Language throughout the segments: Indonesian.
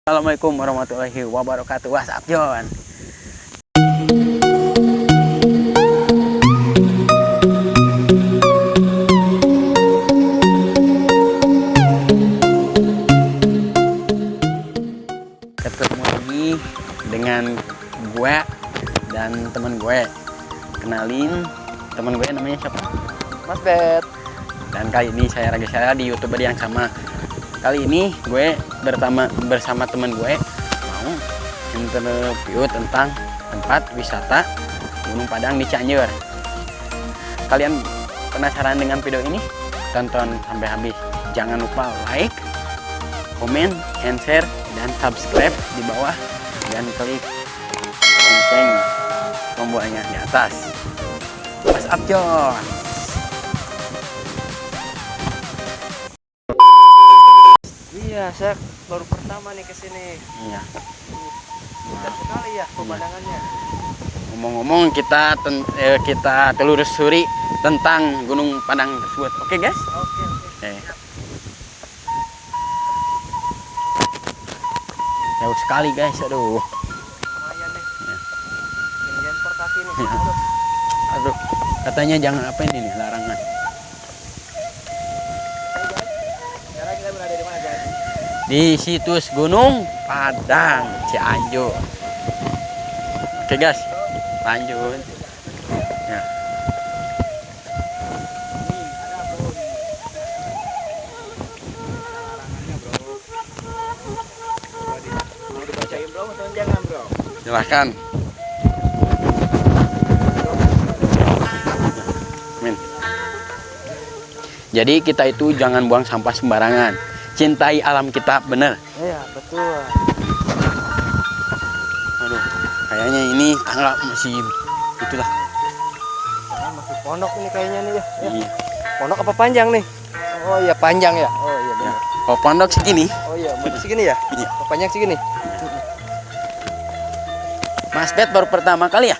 Assalamualaikum warahmatullahi wabarakatuh. WhatsApp Jon. Ketemu lagi dengan gue dan teman gue. Kenalin, teman gue namanya siapa? Mas Bet. Dan kali ini saya di YouTuber yang sama. Kali ini gue bersama teman gue mau interview tentang tempat wisata Gunung Padang di Cianjur. Kalian penasaran dengan video ini? Tonton sampai habis. Jangan lupa like, komen, and share, dan subscribe di bawah dan klik lonceng tombolnya di atas. WhatsApp Jon. Iya, saya baru pertama nih kesini. Iya. Indah sekali ya pemandangannya. Ngomong-ngomong kita telusuri tentang Gunung Padang tersebut. Oke guys? Oke. Jauh sekali guys, aduh. Lumayan nih. Ya. Ketinggian per kaki nih. Ya. Aduh, katanya jangan apa ini nih, larangan. Sekarang kita berada di mana, guys? Di situs Gunung Padang Cianjur. Oke guys, lanjut. Ya. Mau dibacain bro atau jangan bro? Silahkan. Amin. Jadi kita itu jangan buang sampah sembarangan. Cintai alam kita, bener. Iya, betul. Aduh, kayaknya ini tangga masih itulah. Nah, masih pondok ini kayaknya nih ya. Iya. Pondok apa panjang nih? Oh iya, panjang ya. Oh iya Ya. benar. Oh, pondok segini. Oh iya, berarti segini ya? Iya. Oh, panjang segini. Mas Bet baru pertama kali ya?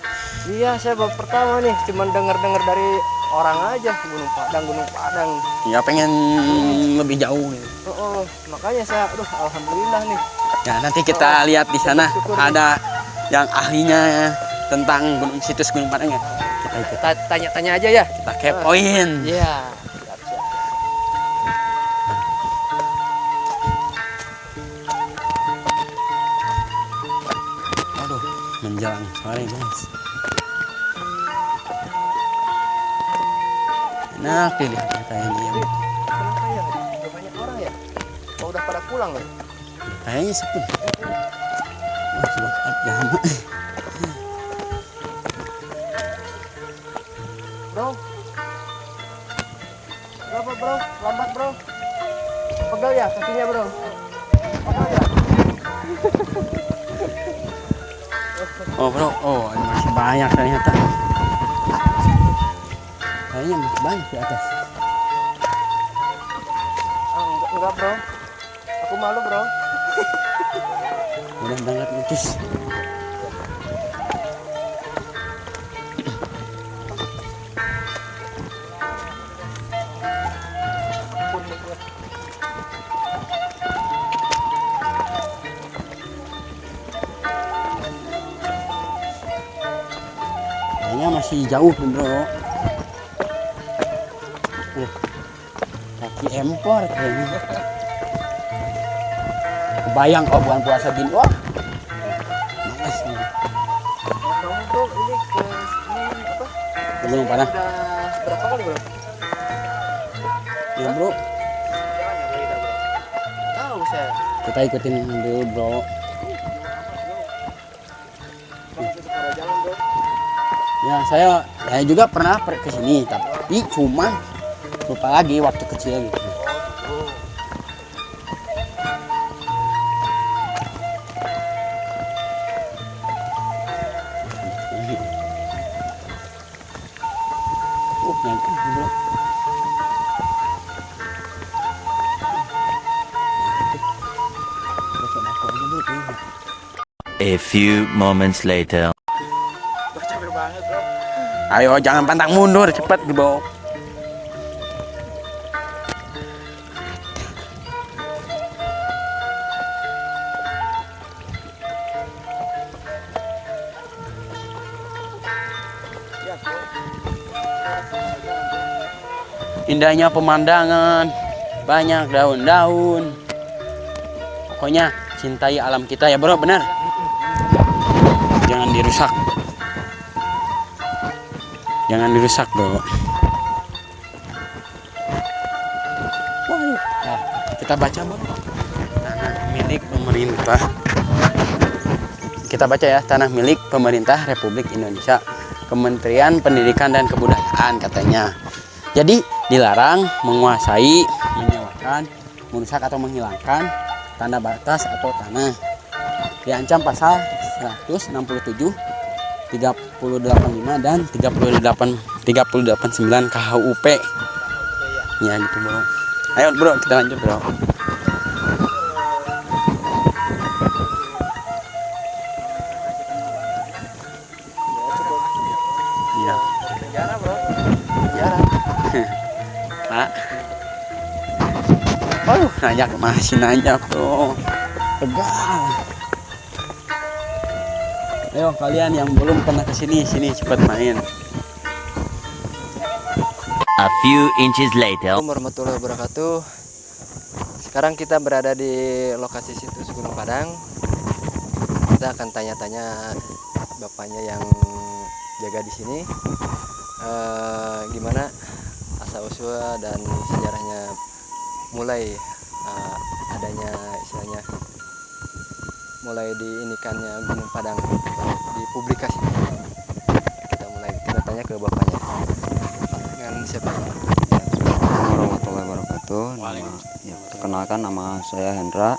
Iya, saya baru pertama nih, cuman dengar-dengar dari orang aja Gunung Padang. Ya pengen lebih jauh gitu. Oh, makanya saya, alhamdulillah nih. Ya nanti kita lihat di sana ada yang ahlinya tentang situs Gunung Padang ya. Kita ikut, Kita tanya-tanya aja ya. kita kepoin. Iya. Siap. Aduh, menjelang sore guys. Enak dilihat kayaknya ya. Kenapa ya? Udah banyak orang ya? Oh, udah pada pulang ya? Kayaknya sepi. Wah, sudah lama. Bro. Berapa bro? Lambat bro. Pegal ya kakinya bro? Pegal ya? Oh bro, oh ini masih banyak ternyata. Kayaknya masih banyak di atas. Enggak bro. Aku malu bro. Udah berangkat lucis. Kayaknya masih jauh bro. Kaki empor kayaknya. Kebayang kok bulan puasa gini. Wah. Nice nih. Kamu bro ini ke ini apa? Gunung Padang. Udah berapa kali bro? Ya bro, Tahu saya. kita ikutin dulu bro. Ya saya juga pernah ke sini tapi cuma lupa lagi waktu kecil gitu. Naik bro. A few moments later. Capek banget bro. Ayo jangan pantang mundur, cepat bro. indahnya pemandangan, banyak daun-daun. Pokoknya cintai alam kita ya bro, benar. Jangan dirusak. Jangan dirusak bro. Nah, kita baca bro. Tanah milik pemerintah. Kita baca ya, tanah milik pemerintah Republik Indonesia. Kementerian Pendidikan dan Kebudayaan katanya. Jadi dilarang menguasai, menyewakan, merusak atau menghilangkan tanda batas atau tanah. Diancam pasal 167, 385 dan 389 KHUP. Ya gitu bro. Ayo bro, kita lanjut bro. Iya. Penjara bro, penjara. Pak. Aduh, nanya masih nanya bro. Tegal. Ayo kalian yang belum pernah kesini, sini cepat main. A few inches later. Assalamualaikum warahmatullahi wabarakatuh. Sekarang kita berada di lokasi situs Gunung Padang. Kita akan tanya-tanya bapaknya yang jaga di sini. Gimana asal-usul dan sejarahnya mulai adanya istilahnya mulai diinikannya Gunung Padang, dipublikasi. Kita tanya ke bapaknya. Dengan siapa? Warahmatullahi wabarakatuh. Perkenalkan, nama saya Hendra,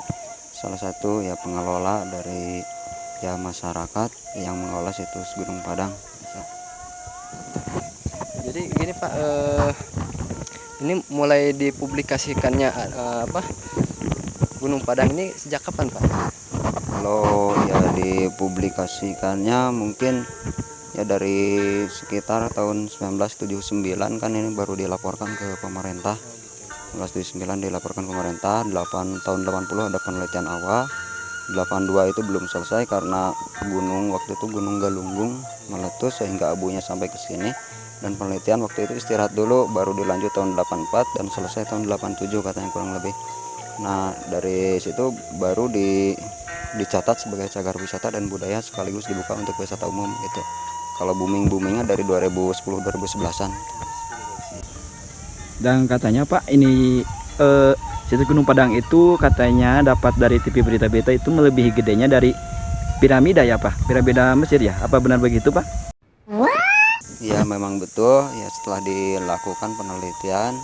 salah satu ya pengelola dari ya masyarakat yang mengelola situs Gunung Padang. Jadi gini Pak, ini mulai dipublikasikannya Gunung Padang ini sejak kapan Pak? Kalau ya dipublikasikannya mungkin ya dari sekitar tahun 1979 kan, ini baru dilaporkan ke pemerintah. 1979 dilaporkan ke pemerintah, tahun 80 ada penelitian awal. 82 itu belum selesai karena waktu itu gunung Galunggung meletus sehingga abunya sampai ke sini, dan penelitian waktu itu istirahat dulu, baru dilanjut tahun 84 dan selesai tahun 87 katanya kurang lebih. Nah dari situ baru dicatat sebagai cagar wisata dan budaya sekaligus dibuka untuk wisata umum gitu. Kalau boomingnya dari 2010-2011an. Dan katanya Pak, ini situs Gunung Padang itu katanya dapat dari TV berita-berita itu melebihi gedenya dari piramida ya Pak, piramida Mesir ya, apa benar begitu Pak? Ya memang betul ya, setelah dilakukan penelitian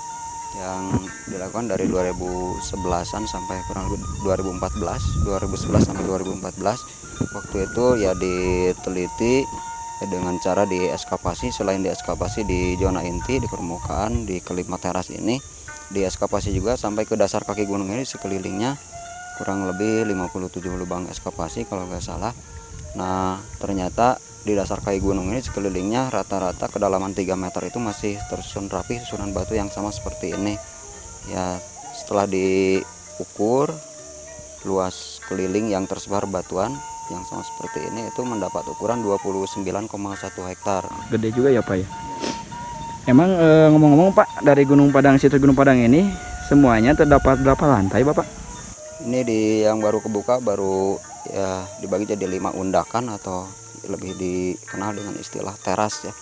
yang dilakukan dari 2011an sampai kurang lebih 2011 sampai 2014, waktu itu ya diteliti ya dengan cara dieskavasi. Selain dieskavasi di zona inti, di permukaan, di kelima teras ini, dieskavasi juga sampai ke dasar kaki gunung ini sekelilingnya, kurang lebih 57 lubang eskavasi kalau nggak salah. Nah ternyata di dasar kaki gunung ini sekelilingnya rata-rata kedalaman 3 meter itu masih tersusun rapi susunan batu yang sama seperti ini ya. Setelah diukur luas keliling yang tersebar batuan yang sama seperti ini, itu mendapat ukuran 29,1 hektar. Gede juga ya Pak ya. Emang ngomong-ngomong Pak, dari Gunung Padang, situs Gunung Padang ini semuanya terdapat berapa lantai Bapak? Ini yang baru kebuka, baru ya dibagi jadi 5 undakan atau lebih dikenal dengan istilah teras ya.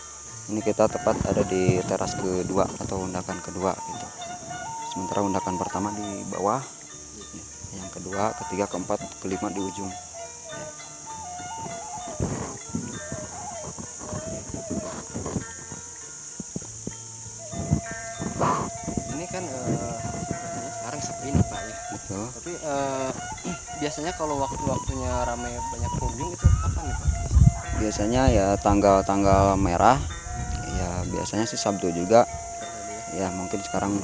Ini kita tepat ada di teras kedua atau undakan kedua gitu. Sementara undakan pertama di bawah, yang kedua, ketiga, keempat, kelima di ujung. Ini kan sekarang sepi nih Pak ya. Betul. Tapi biasanya kalau waktu-waktunya ramai banyak pengunjung itu kapan nih Pak? Biasanya ya tanggal-tanggal merah ya, biasanya sih Sabtu juga ya. Mungkin sekarang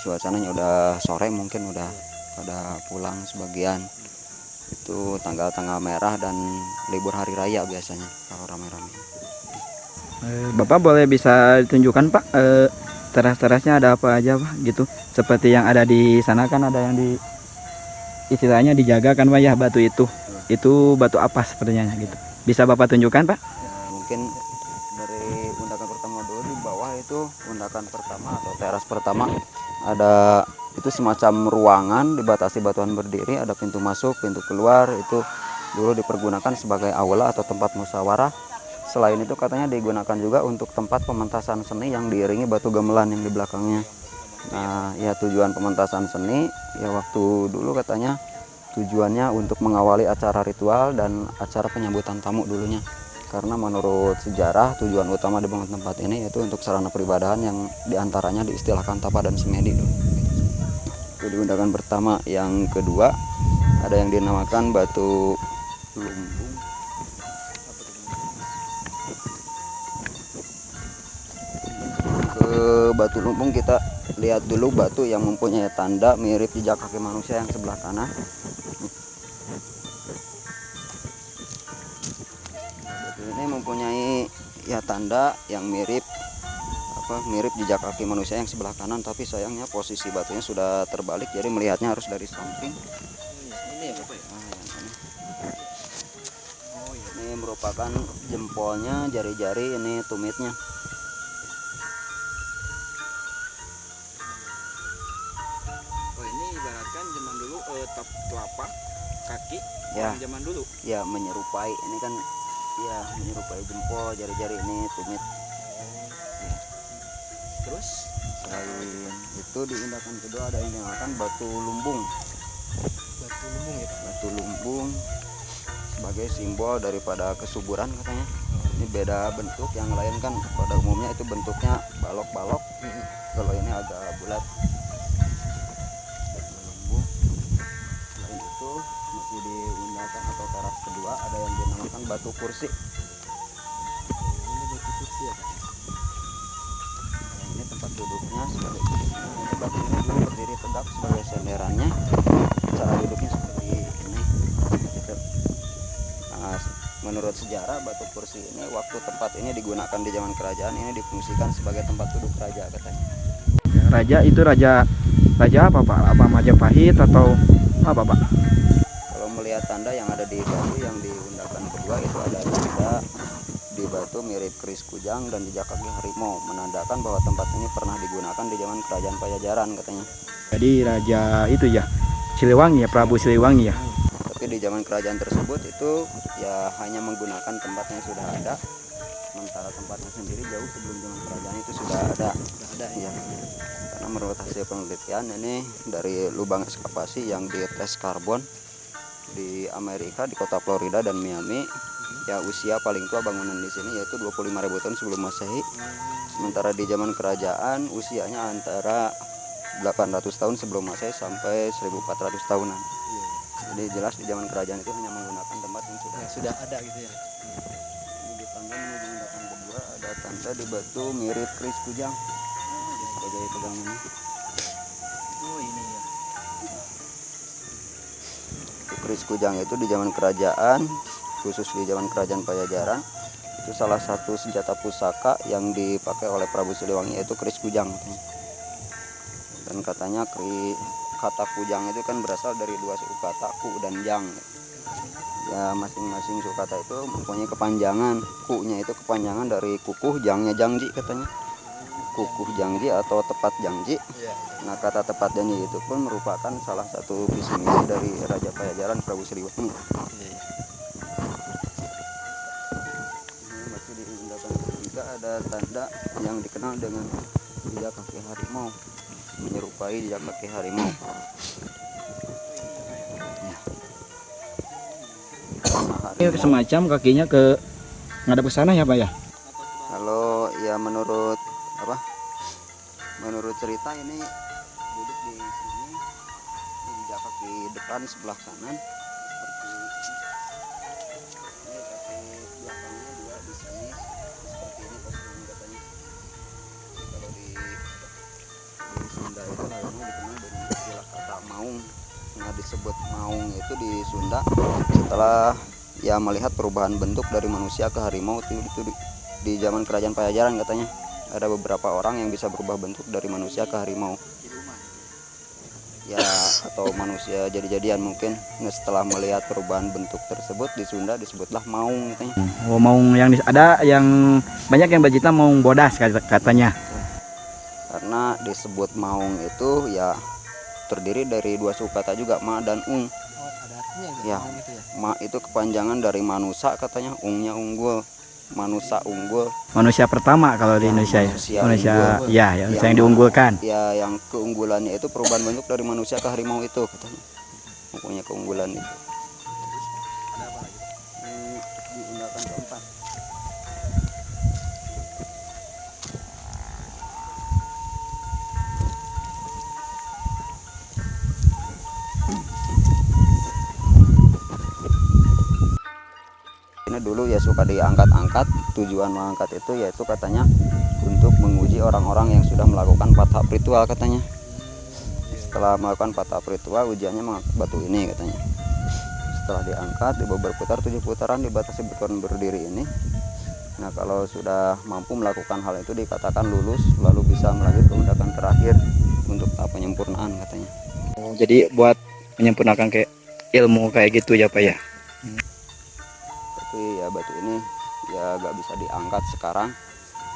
suasananya udah sore, mungkin udah pada pulang sebagian. Itu tanggal-tanggal merah dan libur hari raya biasanya kalau ramai-ramai. Bapak boleh bisa ditunjukkan Pak, teras-terasnya ada apa aja Pak gitu, seperti yang ada di sana kan ada yang di istilahnya dijaga kan Pak ya, batu itu batu apa sepertinya gitu, bisa Bapak tunjukkan Pak? Ya, mungkin dari undakan pertama dulu di bawah itu itu undakan pertama atau teras pertama ada itu semacam ruangan dibatasi batuan berdiri, ada pintu masuk, pintu keluar, itu dulu dipergunakan sebagai aula atau tempat musyawarah. Selain itu katanya digunakan juga untuk tempat pementasan seni yang diiringi batu gamelan yang di belakangnya. Nah, ya tujuan pementasan seni ya waktu dulu katanya tujuannya untuk mengawali acara ritual dan acara penyambutan tamu dulunya. Karena menurut sejarah tujuan utama dibangun tempat ini yaitu untuk sarana peribadahan yang diantaranya diistilahkan tapa dan semedi dulu. Itu di undakan pertama. Yang kedua ada yang dinamakan batu lumbung. Ke batu lumbung kita lihat dulu batu yang mempunyai tanda mirip jejak kaki manusia yang sebelah kanan. Ini mempunyai ya tanda yang mirip jejak kaki manusia yang sebelah kanan, tapi sayangnya posisi batunya sudah terbalik, jadi melihatnya harus dari samping. Ini ya Bapak ya? Ini merupakan jempolnya, jari-jari, ini tumitnya. Oh, ini ibaratkan zaman dulu telapak kaki Ya. orang zaman dulu. Ya menyerupai, ini kan ya menyerupai jempol, jari-jari, ini tumit. Terus Selain itu di undakan kedua ada yang dinamakan batu lumbung. Batu lumbung ya Pak? Batu lumbung sebagai simbol daripada kesuburan katanya. Ini beda bentuk, yang lain kan pada umumnya itu bentuknya balok-balok. Kalau ini agak bulat. Batu lumbung. Selain itu masih di undakan atau teras kedua ada yang dinamakan batu kursi. Ini batu kursi ya Pak? Ini tempat duduknya sebagai ini batu ini dulu berdiri tegak sebagai senderannya. Cara duduknya seperti ini. Gitu. Nah, menurut sejarah batu kursi ini waktu tempat ini digunakan di zaman kerajaan ini difungsikan sebagai tempat duduk raja katanya. raja itu raja apa Pak? Apa Majapahit atau apa Pak? Kalau melihat tanda yang ada di batu yang di undakan kedua itu ada tanda di batu mirip keris kujang dan jejak kaki harimau, menandakan bahwa tempat ini pernah digunakan di zaman kerajaan Pajajaran katanya. Jadi raja itu ya Siliwangi ya, Prabu Siliwangi ya. Tapi di zaman kerajaan tersebut itu ya hanya menggunakan tempat yang sudah ada, sementara tempatnya sendiri jauh sebelum zaman kerajaan itu sudah ada ya. Karena menurut hasil penelitian ini dari lubang ekskavasi yang dites karbon di Amerika, di kota Florida dan Miami, ya usia paling tua bangunan di sini yaitu 25.000 tahun sebelum Masehi. Sementara di zaman kerajaan usianya antara 800 tahun sebelum Masehi sampai 1400 tahunan. Jadi jelas di zaman kerajaan itu hanya menggunakan tempat yang sudah ada gitu ya. Ini di tangga menuju undakan kedua ada tanda di batu mirip keris kujang sebagai pegangannya. Oh ini ya. Keris kujang itu di zaman kerajaan, khusus di zaman kerajaan Pajajaran, itu salah satu senjata pusaka yang dipakai oleh Prabu Siliwangi yaitu keris kujang. Dan katanya kata kujang itu kan berasal dari dua suku kata, ku dan jang. Ya masing-masing suku kata itu mempunyai kepanjangan. Ku-nya itu kepanjangan dari kukuh, jangnya jangji katanya. Kukuh jangji atau tepat jangji. Nah kata tepat jangji itu pun merupakan salah satu visi misi dari Raja Pajajaran Prabu Siliwangi. Ini masih di undakan ketiga ada tanda yang dikenal dengan jejak kaki harimau, menyerupai jejak kaki harimau. Ini semacam kakinya ke ngadap ke sana ya Pak ya? Kalau ya menurut cerita ini duduk di sini, ini jejak kaki depan sebelah kanan seperti ini. Ini kaki belakangnya juga di sini seperti ini posisinya katanya. Jadi kalau di Sunda itu harimau dikenal dengan istilah kata maung. Nah disebut maung itu di Sunda setelah ya melihat perubahan bentuk dari manusia ke harimau itu di zaman kerajaan Pajajaran katanya. Ada beberapa orang yang bisa berubah bentuk dari manusia ke harimau. Ya atau manusia jadi-jadian mungkin. Nah, setelah melihat perubahan bentuk tersebut di Sunda disebutlah maung katanya. Oh maung yang ada yang banyak yang bercerita maung bodas katanya. karena disebut maung itu ya terdiri dari dua suku kata juga, ma dan ung. Oh, ada artinya itu, Ya. maung itu ya. Ma itu kepanjangan dari manusia katanya, ungnya unggul, manusia unggul. Manusia pertama kalau di Ya, Indonesia ya. manusia Manusia unggul. ya, yang diunggulkan. Ya, yang keunggulannya itu perubahan bentuk dari manusia ke harimau itu katanya. Pokoknya keunggulan itu. Ada apa lagi? Di undakan keempat. Ini dulu ya suka diangkat-angkat, tujuan mengangkat itu yaitu katanya untuk menguji orang-orang yang sudah melakukan patah ritual katanya. Setelah melakukan patah ritual, ujiannya mengangkat batu ini katanya. Setelah diangkat, dibawa berputar 7 putaran dibatasi batuan berdiri ini. Nah, kalau sudah mampu melakukan hal itu dikatakan lulus, lalu bisa melanjut ke undakan terakhir untuk tahap penyempurnaan katanya. Oh, jadi buat menyempurnakan kayak ilmu kayak gitu ya Pak ya. Tapi ya batu ini ya gak bisa diangkat sekarang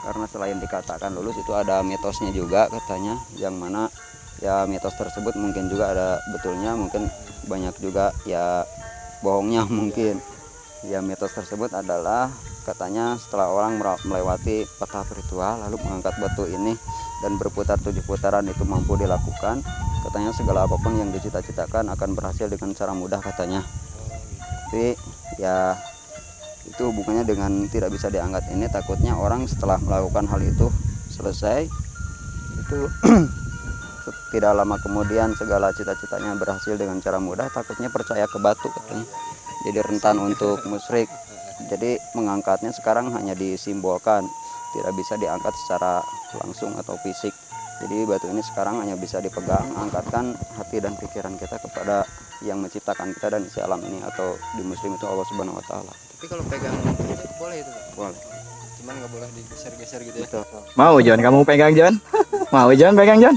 karena selain dikatakan lulus itu ada mitosnya juga katanya, yang mana ya mitos tersebut mungkin juga ada betulnya, mungkin banyak juga ya bohongnya mungkin. Ya mitos tersebut adalah katanya setelah orang melewati patah ritual lalu mengangkat batu ini dan berputar 7 putaran itu mampu dilakukan, katanya segala apapun yang dicita-citakan akan berhasil dengan cara mudah katanya. Tapi ya itu hubungannya dengan tidak bisa diangkat ini, takutnya orang setelah melakukan hal itu selesai itu tidak lama kemudian segala cita-citanya berhasil dengan cara mudah, takutnya percaya ke batu katanya, jadi rentan untuk musyrik. Jadi mengangkatnya sekarang hanya disimbolkan, tidak bisa diangkat secara langsung atau fisik. Jadi batu ini sekarang hanya bisa dipegang, angkatkan hati dan pikiran kita kepada yang menciptakan kita dan isi alam ini, atau di muslim itu Allah Subhanahu wa taala. Tapi kalau pegang itu boleh itu Pak? Boleh. Cuman nggak boleh digeser-geser gitu ya. Betul. Mau John, kamu pegang John? Mau John pegang John?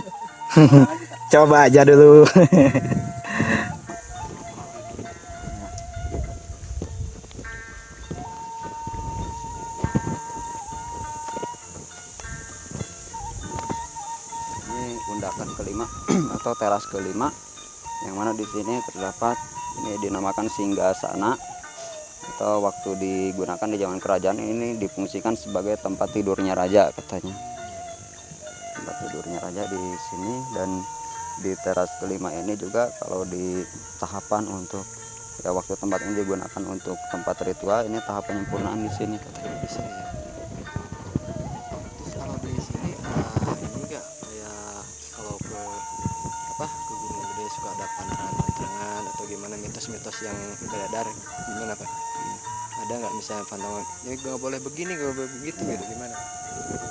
Coba aja dulu. Ini undakan kelima atau teras kelima, yang mana di sini terdapat ini dinamakan singgasana, atau waktu digunakan di zaman kerajaan ini difungsikan sebagai tempat tidurnya raja katanya. Tempat tidurnya raja di sini, dan di teras kelima ini juga kalau di tahapan untuk ya waktu tempat ini digunakan untuk tempat ritual, ini tahap penyempurnaan di sini katanya. Di sini ya. Terus kalau di sini ini enggak kayak kalau ke ke Gunung Gede suka ada pantangan-pantangan atau gimana, mitos-mitos yang beredar gimana Pak? Ada nggak misalnya pantangan ya nggak boleh begini nggak boleh begitu gitu, gimana?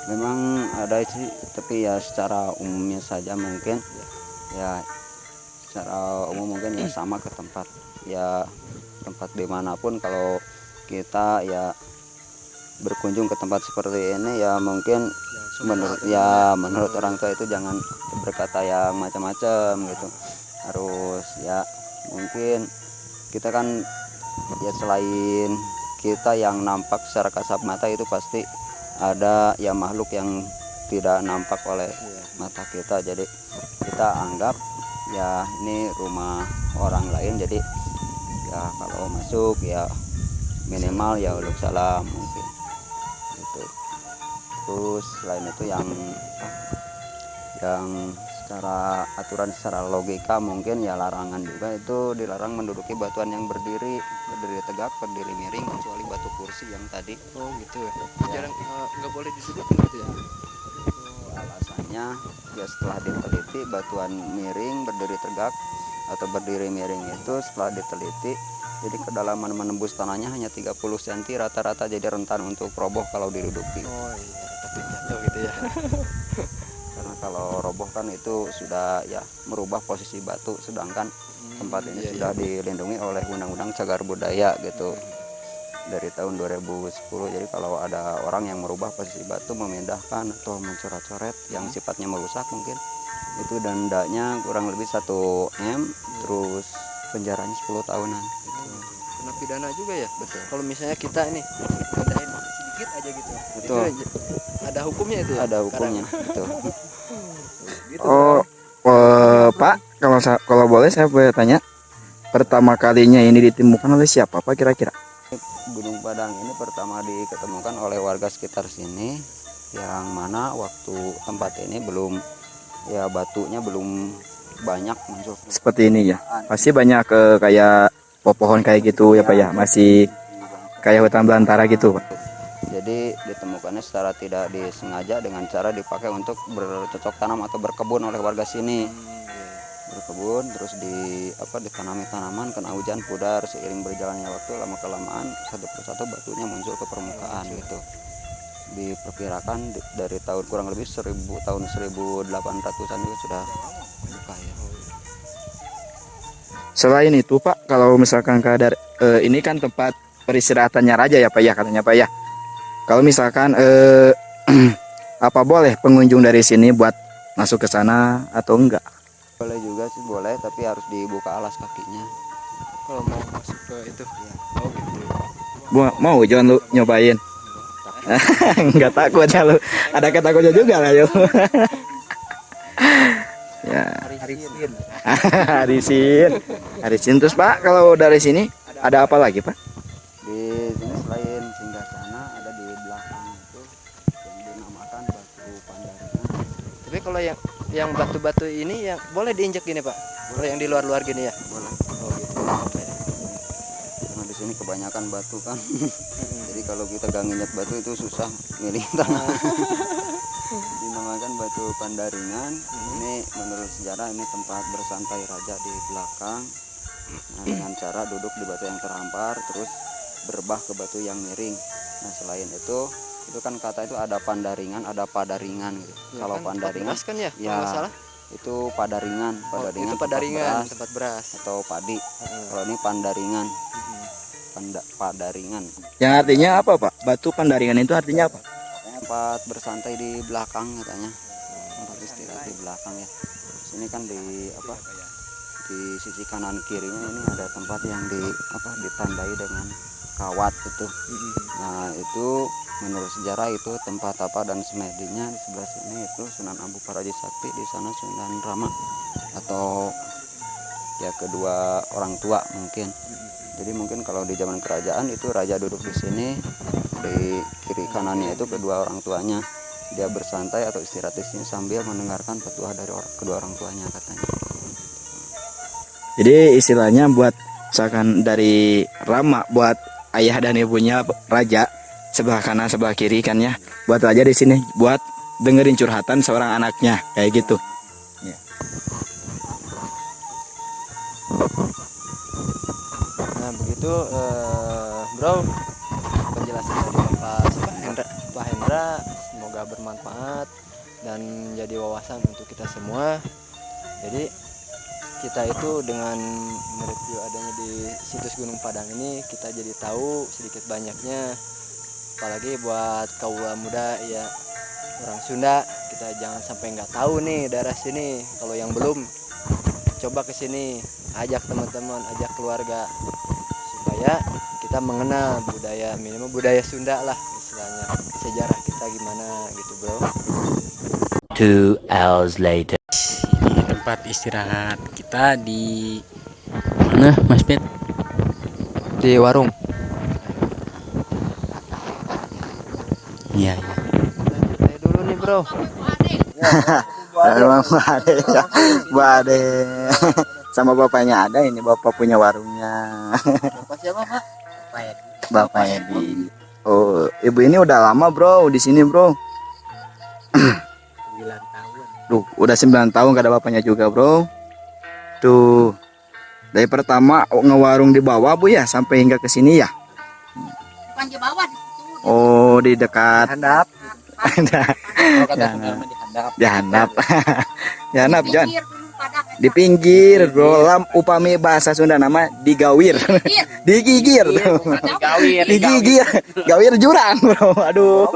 Memang ada sih, tapi ya secara umumnya saja mungkin ya secara umum mungkin ya sama ke tempat ya, tempat dimanapun kalau kita ya berkunjung ke tempat seperti ini ya mungkin menurut orang tua itu jangan berkata yang macam-macam gitu. Harus ya mungkin kita kan ya selain kita yang nampak secara kasat mata, itu pasti ada ya makhluk yang tidak nampak oleh mata kita. Jadi kita anggap ya ini rumah orang lain, jadi ya kalau masuk ya minimal ya uluk salam mungkin gitu. Terus selain itu yang secara aturan, secara logika mungkin ya larangan juga, itu dilarang menduduki batuan yang berdiri tegak, berdiri miring, kecuali batu kursi yang tadi. Oh gitu ya. Ya. Jarang nggak boleh didudukin gitu ya. Alasannya ya setelah diteliti batuan miring, berdiri tegak atau berdiri miring itu setelah diteliti, jadi kedalaman menembus tanahnya hanya 30 cm rata-rata, jadi rentan untuk roboh kalau diduduki. Oh iya, takut jatuh gitu ya. Karena kalau roboh kan itu sudah ya merubah posisi batu, sedangkan tempat ini iya, sudah dilindungi oleh Undang-Undang Cagar Budaya gitu dari tahun 2010. Jadi kalau ada orang yang merubah posisi batu, memindahkan atau mencoret-coret yang sifatnya merusak, mungkin itu dendanya kurang lebih 1 M, terus penjaranya 10 tahunan gitu. Kena pidana juga ya. Betul. Kalau misalnya kita ini ngedain sedikit aja gitu. Betul. Itu ada hukumnya itu ya. Ada hukumnya, betul. Oh, Pak, kalau boleh saya boleh tanya, pertama kalinya ini ditemukan oleh siapa Pak kira-kira? Gunung Padang ini pertama diketemukan oleh warga sekitar sini, yang mana waktu tempat ini belum, ya batunya belum banyak muncul. Seperti ini ya. Pasti banyak kayak pohon kayak gitu ya Pak ya. Masih kayak hutan belantara gitu Pak. Jadi ditemukannya secara tidak disengaja dengan cara dipakai untuk bercocok tanam atau berkebun oleh warga sini. Berkebun terus ditanami tanaman, kena hujan pudar, seiring berjalannya waktu lama kelamaan satu persatu batunya muncul ke permukaan gitu. Diperkirakan dari tahun kurang lebih tahun 1800-an itu sudah buka ya. Selain itu Pak, kalau misalkan ini kan tempat peristirahatannya raja ya Pak ya katanya Pak ya. Kalau misalkan apa boleh pengunjung dari sini buat masuk ke sana atau enggak? Boleh juga sih, boleh, tapi harus dibuka alas kakinya. Kalau mau masuk ke itu ya. Oh gitu. Mau John lu nyobain? Enggak takut ya lu. Ada ketakutnya juga lah yo. Ya. Harisin terus Pak, kalau dari sini ada apa lagi Pak? Di sini selain singgasana ada di belakang itu yang dinamakan Batu Pandaringan. Tapi kalau yang batu-batu ini yang boleh diinjak gini Pak? Kalau yang di luar-luar gini ya? Boleh. Oh gitu. Karena di sini kebanyakan batu kan. Jadi kalau kita gak nginjak batu itu susah milih tanah. Dinamakan Batu Pandaringan. Ini menurut sejarah ini tempat bersantai raja di belakang. Nah, dengan cara duduk di batu yang terhampar terus berbah ke batu yang miring. Nah, selain itu kan kata itu ada pandaringan, ada padaringan gitu. Ya, kalau kan, padaringan kan ya, ya kalau salah. itu padaringan, Itu padaringan tempat beras atau padi. Kalau ini pandaringan. Padaringan. Yang artinya apa Pak? Batu Pandaringan itu artinya apa? Tempat bersantai di belakang katanya. Tempat istirahat di belakang ya. Sini kan di sisi kanan kirinya ini ada tempat yang ditandai dengan kawat itu. Nah, itu menurut sejarah itu tempat dan semedinya. Di sebelah sini itu Sunan Ampuk Paraji Sakti, di sana Sunan Rama atau ya kedua orang tua mungkin. Jadi mungkin kalau di zaman kerajaan itu raja duduk di sini, di kiri kanannya itu kedua orang tuanya. Dia bersantai atau istirahat di sini sambil mendengarkan petuah dari kedua orang tuanya katanya. Jadi istilahnya buat misalkan dari Rama buat ayah dan ibunya raja sebelah kanan sebelah kiri kan ya. Buat raja di sini buat dengerin curhatan seorang anaknya kayak gitu. Ya. Nah begitu bro, penjelasan dari Pak Hendra semoga bermanfaat dan menjadi wawasan untuk kita semua. Jadi kita itu dengan mereview adanya di situs Gunung Padang ini, kita jadi tahu sedikit banyaknya, apalagi buat kaula muda ya, orang Sunda, kita jangan sampai nggak tahu nih daerah sini. Kalau yang belum, coba ke sini, ajak teman-teman, ajak keluarga, supaya kita mengenal budaya, minimal budaya Sunda lah istilahnya, sejarah kita gimana gitu bro. 2 hours later. Ini tempat istirahat kita di mana Mas Pet? Di warung. Iya. Saya dulu nih bro. Emang Bade. Sama bapaknya ada, ini bapak punya warungnya. Bapak siapa Pak? Bapak Edi. Oh, ibu ini udah lama bro di sini bro. 9 tahun. Duh, udah 9 tahun gak ada bapaknya juga bro. Tuh, dari pertama ngewarung di bawah bu ya sampai hingga ke sini ya. Bukan di bawah di situ. Oh, di dekat handap. Kalau kata Jangan. Sunda mah dihandap. Jahanap. Jahanap John. Pinggir Gunung Padang. Di pinggir bro, upami bahasa Sunda nama digawir. Digigir. Digawir. Digigir. Gawir jurang bro. Aduh.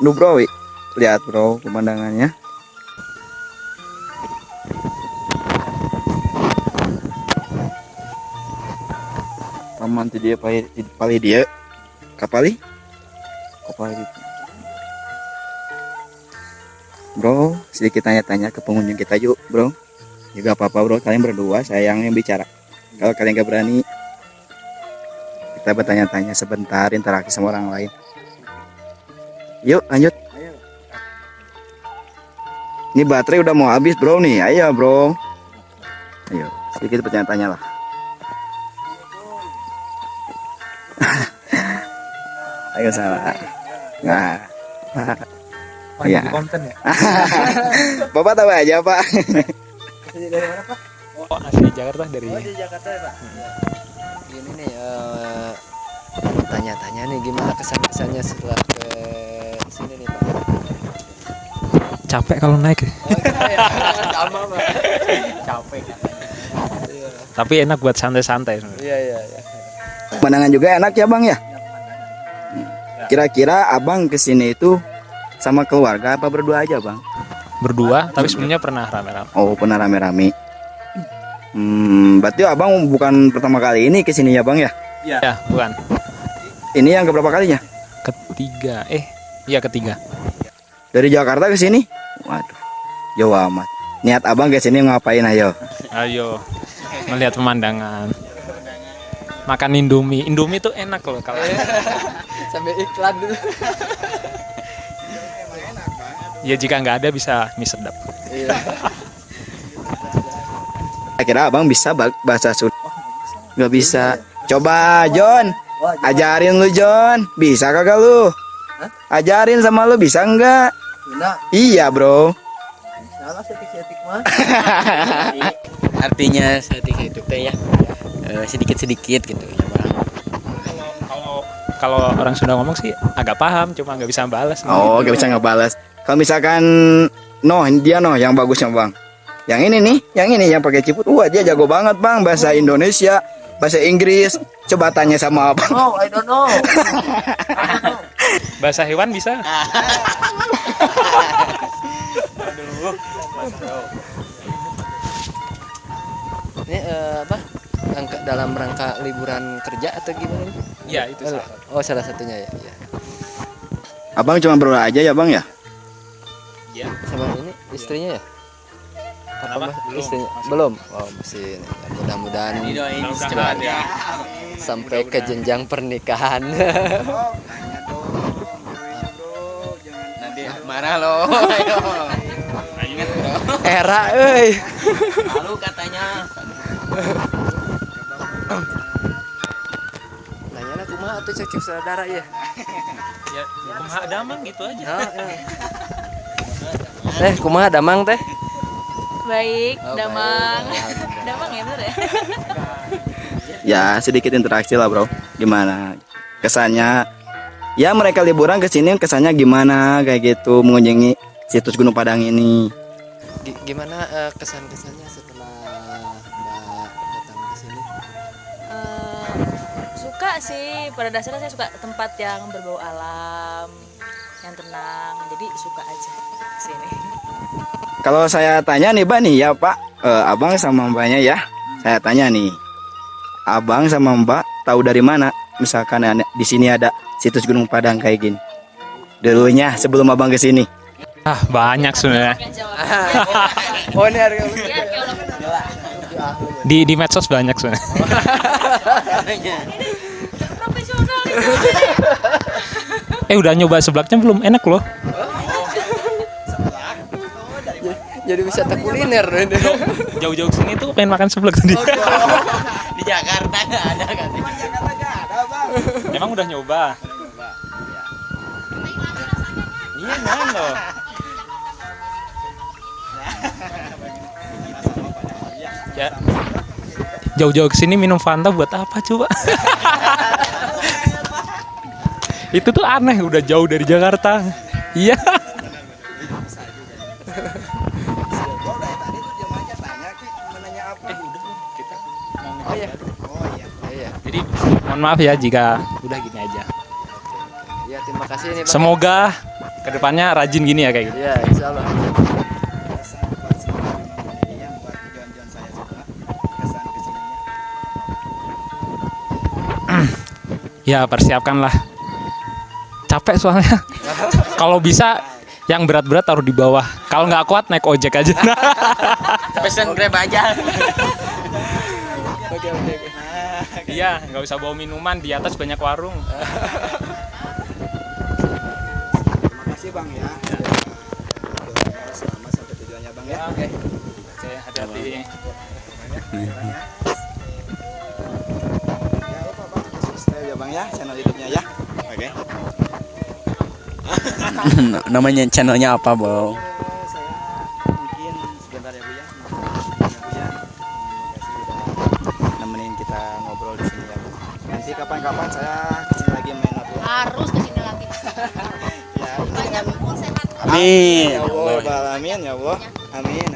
Lu bro, lihat bro pemandangannya. Paman dia pali dia kapali kapali Bro, sedikit tanya-tanya ke pengunjung kita yuk, bro. Juga apa-apa, bro. Kalian berdua, saya yang bicara. Kalau kalian gak berani, kita bertanya-tanya sebentar, interaksi sama orang lain. Yuk, lanjut. Ini baterai udah mau habis, bro nih. Ayo, bro. Ayo, sedikit bertanya-tanya lah. Ayo salah. Nah. Iya. Konten ya. Bapak tahu aja, Pak. Oh, asli Jakarta dari. Jakarta ya Pak. Gini nih, tanya-tanya nih gimana kesan-kesannya setelah ke sini nih Pak? Capek kalau naik. Sama Pak. Capek. Tapi enak buat santai-santai sebenarnya. Iya. Pemandangan juga enak ya, Bang ya. Kira-kira Abang kesini itu sama keluarga apa berdua aja, Bang? Berdua, tapi sebelumnya pernah rame-rame. Oh, pernah rame-rame. Berarti Abang bukan pertama kali ini kesini ya, Bang ya? Ya, bukan. Ini yang keberapa kalinya? Ketiga. Iya ketiga. Dari Jakarta ke sini? Waduh, jauh amat. Niat Abang ke sini ngapain ayo? Ayo melihat pemandangan. Makan Indomie. Indomie tuh enak loh kalau. Sambil iklan dulu. Ya jika nggak ada bisa mie sedap. Iya. Kira Abang bisa bahasa Sunda? Nggak bisa. Coba John, ajarin lu John. Bisa kagak lu? Ajarin sama lu bisa nggak? Iya bro. Salah setik-setik mah. Artinya setik itu teh ya sedikit-sedikit gitu ya, Bang. Kalau orang Sunda ngomong sih agak paham, cuma nggak bisa balas. Oh, nggak bisa ngebalas. Kalau misalkan dia yang bagusnya Bang. Yang ini nih, yang pakai ciput. Wah, dia jago banget Bang bahasa Indonesia, bahasa Inggris. Coba tanya sama Abang. Oh, I don't know. Bahasa hewan bisa. Ini apa? Dalam rangka liburan kerja atau gimana? Iya, itu salah. Oh, salah satunya ya. Iya. Abang cuma berdua aja ya Bang ya? Iya. Sama ini istrinya ya? Kenapa? Belum. Istrinya Masih. belum. Oh, masih ini. Mudah-mudahan Didoain Mudah-mudahan secepatnya. sampai ke jenjang pernikahan. Nanti marah loh. Ayo. Ingat bro. Era euy. Malu katanya. Nanya kumaha atuh cek saudara ya. Ya, kumaha damang gitu aja. Teh kumaha damang teh? Baik, Oh, Damang. baik. Damang ya bener ya? Ya sedikit interaksi lah bro. Gimana kesannya? Ya mereka liburan ke sini kesannya gimana kayak gitu mengunjungi situs Gunung Padang ini. Gimana kesan-kesannya setelah Mbak datang ke sini? Suka sih, pada dasarnya saya suka tempat yang berbau alam, yang tenang. Jadi suka aja sini. Kalau saya tanya nih Mbak nih ya Pak, Abang sama Mbaknya ya. Saya tanya nih, Abang sama Mbak tahu dari mana? Misalkan di sini ada situs Gunung Padang kayak gini. Dulunya sebelum Abang ke sini. Ah, banyak sebenarnya. Oh, ini harga Di medsos banyak sebenarnya. Profesional Udah nyoba seblaknya belum? Enak loh. jadi wisata kuliner. Jauh-jauh sini tuh pengen makan seblak tadi. Di Jakarta nggak ada kan? Emang udah nyoba? Iya, nyaman loh. Ya. Jauh-jauh ke sini minum Fanta buat apa coba? Itu tuh aneh, udah jauh dari Jakarta. Iya. Iya. Jadi mohon maaf ya jika udah gini aja. Ya, terima kasih nih, Bang. Semoga kedepannya rajin gini ya kayak gitu. Ya, insyaallah. Ya persiapkanlah. Capek soalnya. Kalau bisa yang berat-berat taruh di bawah. Kalau nggak kuat naik ojek aja. Pesen Grab aja. Oke. Iya, nggak usah bawa minuman, di atas banyak warung. Terima kasih Bang ya. Selamat sampai tujuannya Bang ya. Oke. Oke, hati-hati. Ya lupa Bang, subscribe ya Bang ya channel YouTube-nya ya. Oke. Namanya channelnya apa, Bang? Saya mungkin sebentar ya Bu ya. Terima kasih udah nemenin kita ngobrol di sini ya Bu. Nanti kapan-kapan saya kesini lagi main apa? Harus kesini lagi. Ya, Banyak umur sehat. Amin. Ya Allah, amin ya Allah. Amin.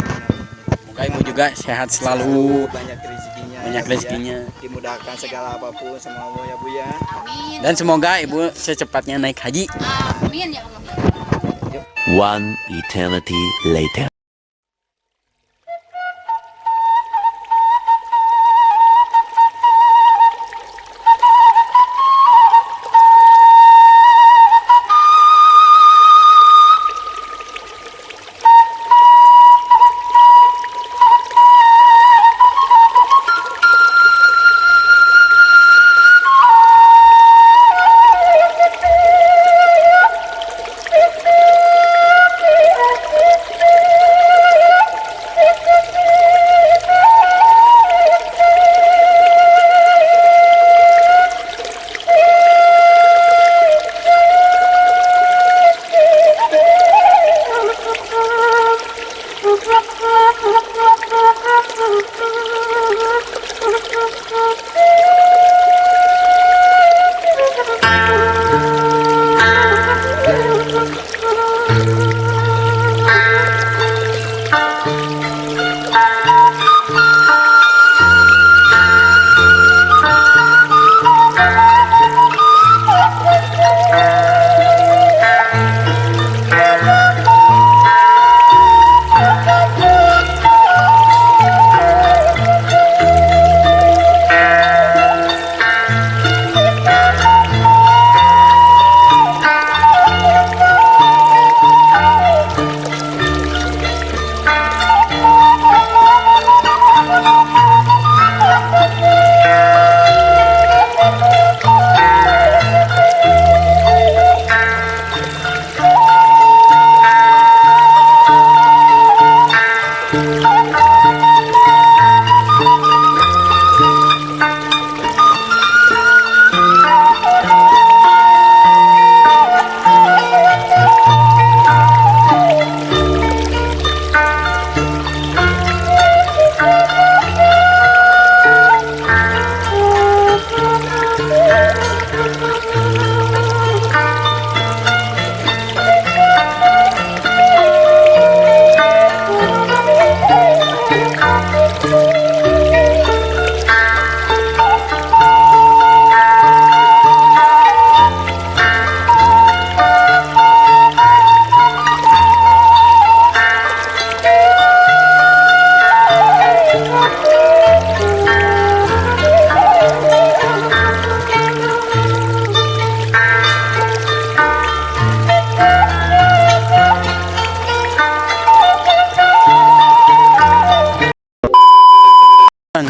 Semoga ibu juga sehat selalu, banyak rezekinya. banyak ya, Bu, ya. rezekinya. Dimudahkan segala apapun sama Allah ya Bu ya. Amin. Dan semoga ibu secepatnya naik haji. Amin ya Allah. One eternity later.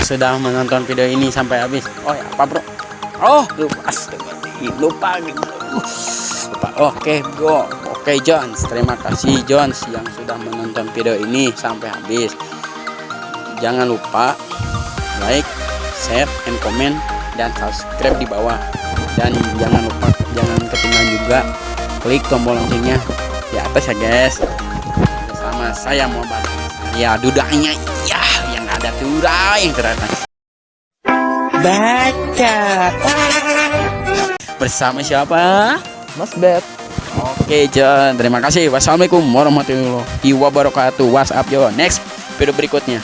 Sudah menonton video ini sampai habis. Oh ya, apa bro? Oh, lupa, lupa gitu. Lupa. Oke, bro. Oke, Jones. Terima kasih Jones yang sudah menonton video ini sampai habis. Jangan lupa like, share, and comment, dan subscribe di bawah. Dan jangan lupa, jangan ketinggalan juga klik tombol loncengnya di atas ya guys. Bersama saya Muhammad. Ya, dudanya ya yang ada turai yang teratas. Baca. Bersama siapa? Mas Bet. Oke, John. Terima kasih. Wassalamualaikum warahmatullahi wabarakatuh. WhatsApp John. Next video berikutnya.